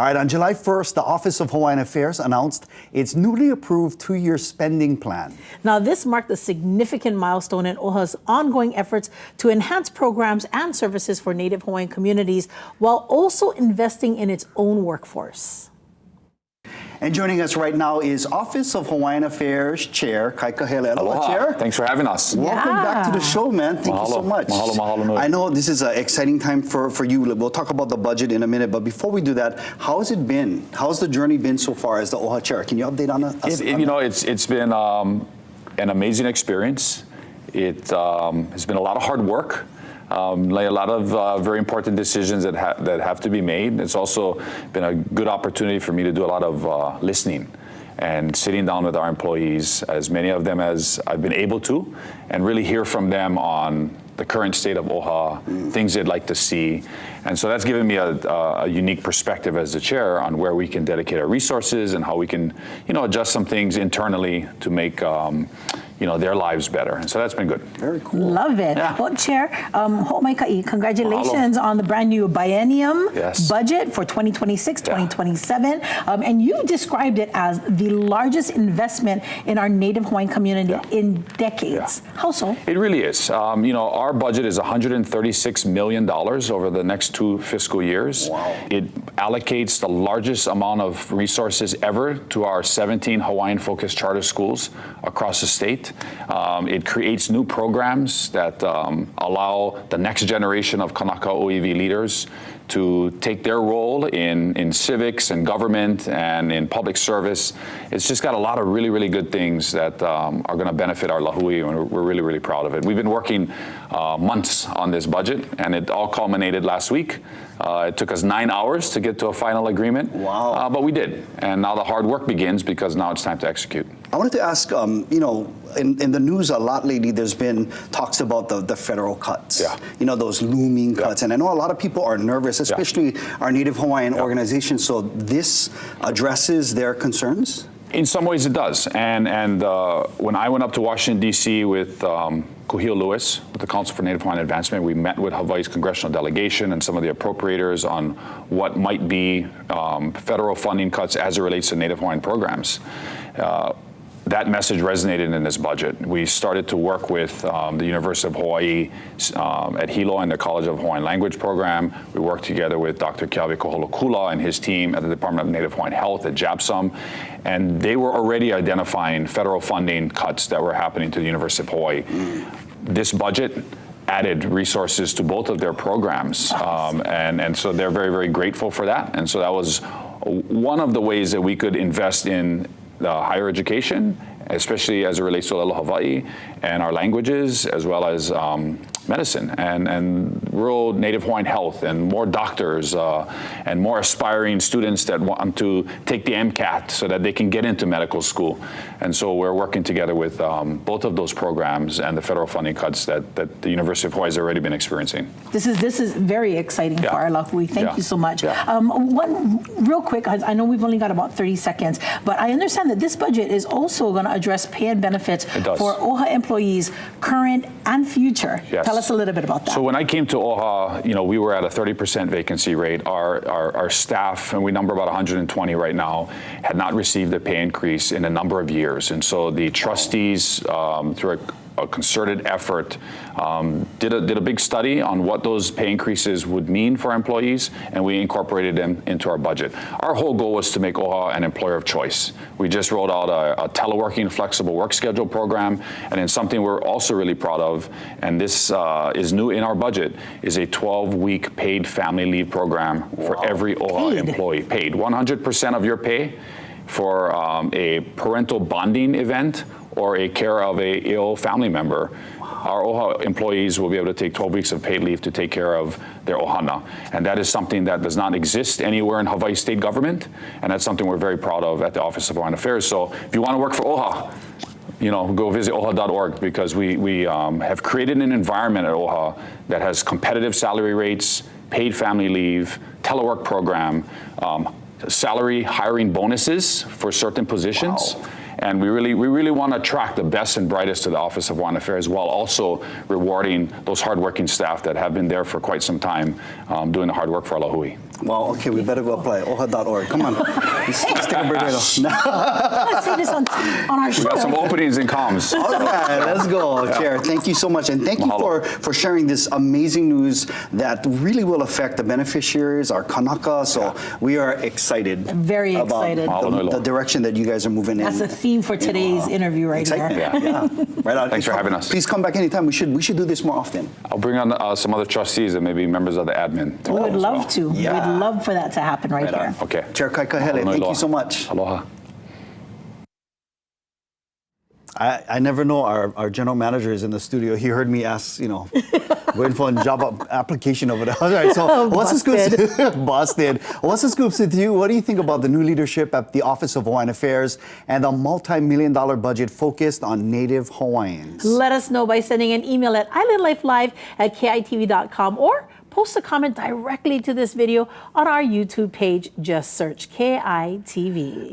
All right, on July 1st, the Office of Hawaiian Affairs announced its newly approved 2-year spending plan. Now, this marked a significant milestone in OHA's ongoing efforts to enhance programs and services for Native Hawaiian communities while also investing in its own workforce. And joining us right now is Office of Hawaiian Affairs Chair Kaika Hele. Aloha. Chair. Thanks for having us. Welcome back to the show, man. Thank you so much. Mahalo, mahalo nui. I know this is an exciting time for you. We'll talk about the budget in a minute, but before we do that, how has it been? How's the journey been so far as the OHA Chair? Can you update on us? It's been an amazing experience. It has been a lot of hard work. A lot of very important decisions that have to be made. It's also been a good opportunity for me to do a lot of listening and sitting down with our employees, as many of them as I've been able to, and really hear from them on the current state of OHA, things they'd like to see. And so that's given me a unique perspective as the chair on where we can dedicate our resources and how we can, adjust some things internally to make their lives better. And so that's been good. Very cool. Love it. Yeah. Well, Chair, ho'omaikai, congratulations on the brand new biennium budget for 2026, 2027. And you described it as the largest investment in our Native Hawaiian community in decades. How so? It really is. Our budget is $136 million over the next 2 fiscal years. Wow. It allocates the largest amount of resources ever to our 17 Hawaiian-focused charter schools across the state. It creates new programs that allow the next generation of Kanaka OEV leaders to take their role in civics and government and in public service. It's just got a lot of really, really good things that are going to benefit our lahui, and we're really, really proud of it. We've been working months on this budget, and it all culminated last week. It took us 9 hours to get to a final agreement. Wow. But we did, and now the hard work begins because now it's time to execute. I wanted to ask, in the news a lot lately, there's been talks about the federal cuts. Yeah. Those looming cuts. And I know a lot of people are nervous, especially our Native Hawaiian organizations. So this addresses their concerns? In some ways it does. And when I went up to Washington, D.C. with Kuhio Lewis, with the Council for Native Hawaiian Advancement, we met with Hawaii's congressional delegation and some of the appropriators on what might be federal funding cuts as it relates to Native Hawaiian programs. That message resonated in this budget. We started to work with the University of Hawaii at Hilo and the College of Hawaiian Language program. We worked together with Dr. Keawe Koholokula and his team at the Department of Native Hawaiian Health at JAPSUM, and they were already identifying federal funding cuts that were happening to the University of Hawaii. This budget added resources to both of their programs, and so they're very, very grateful for that. And so that was one of the ways that we could invest in higher education, especially as it relates to Olelo Hawaii and our languages, as well as medicine and rural Native Hawaiian health, and more doctors and more aspiring students that want to take the MCAT so that they can get into medical school. And so we're working together with both of those programs and the federal funding cuts that the University of Hawaii has already been experiencing. This is very exciting for our lahui. Thank you so much. One real quick, I know we've only got about 30 seconds, but I understand that this budget is also going to address pay and benefits for OHA employees, current and future. Tell us a little bit about that. So when I came to OHA, we were at a 30% vacancy rate. Our staff, and we number about 120 right now, had not received a pay increase in a number of years. And so the trustees, through a concerted effort, did a big study on what those pay increases would mean for our employees, and we incorporated them into our budget. Our whole goal was to make OHA an employer of choice. We just rolled out a teleworking flexible work schedule program, and then something we're also really proud of, and this is new in our budget, is a 12-week paid family leave program for every OHA employee. Paid 100% of your pay for a parental bonding event or a care of a ill family member. Our OHA employees will be able to take 12 weeks of paid leave to take care of their ohana. And that is something that does not exist anywhere in Hawaii state government, and that's something we're very proud of at the Office of Hawaiian Affairs. So if you want to work for OHA, go visit OHA.org, because we have created an environment at OHA that has competitive salary rates, paid family leave, telework program, salary hiring bonuses for certain positions. And we really want to attract the best and brightest to the Office of Hawaiian Affairs, while also rewarding those hardworking staff that have been there for quite some time, doing the hard work for our lahui. Well, okay, we better go apply. OHA.org. Come on. Let's take a break right now. Let's say this on our show. We got some openings in comms. All right, let's go, Chair. Thank you so much. And thank you for sharing this amazing news that really will affect the beneficiaries, our Kanaka. So we are excited. Very excited. About the direction that you guys are moving in. That's the theme for today's interview right Excitement. here. Yeah. Right on. Thanks for having us. Please come back anytime. We should do this more often. I'll bring on some other trustees and maybe members of the admin. We would love to. Yeah. We'd love for that to happen right here. Okay. Chair Kaikahele, thank you so much. Aloha. I never know our general manager is in the studio. He heard me ask, waiting for a job application over there. All right, so what's the scoop? Busted. What's the scoop with you? What do you think about the new leadership at the Office of Hawaiian Affairs and the multi-million-dollar budget focused on Native Hawaiians? Let us know by sending an email at islandlifelive@kitv.com or post a comment directly to this video on our YouTube page. Just search KITV.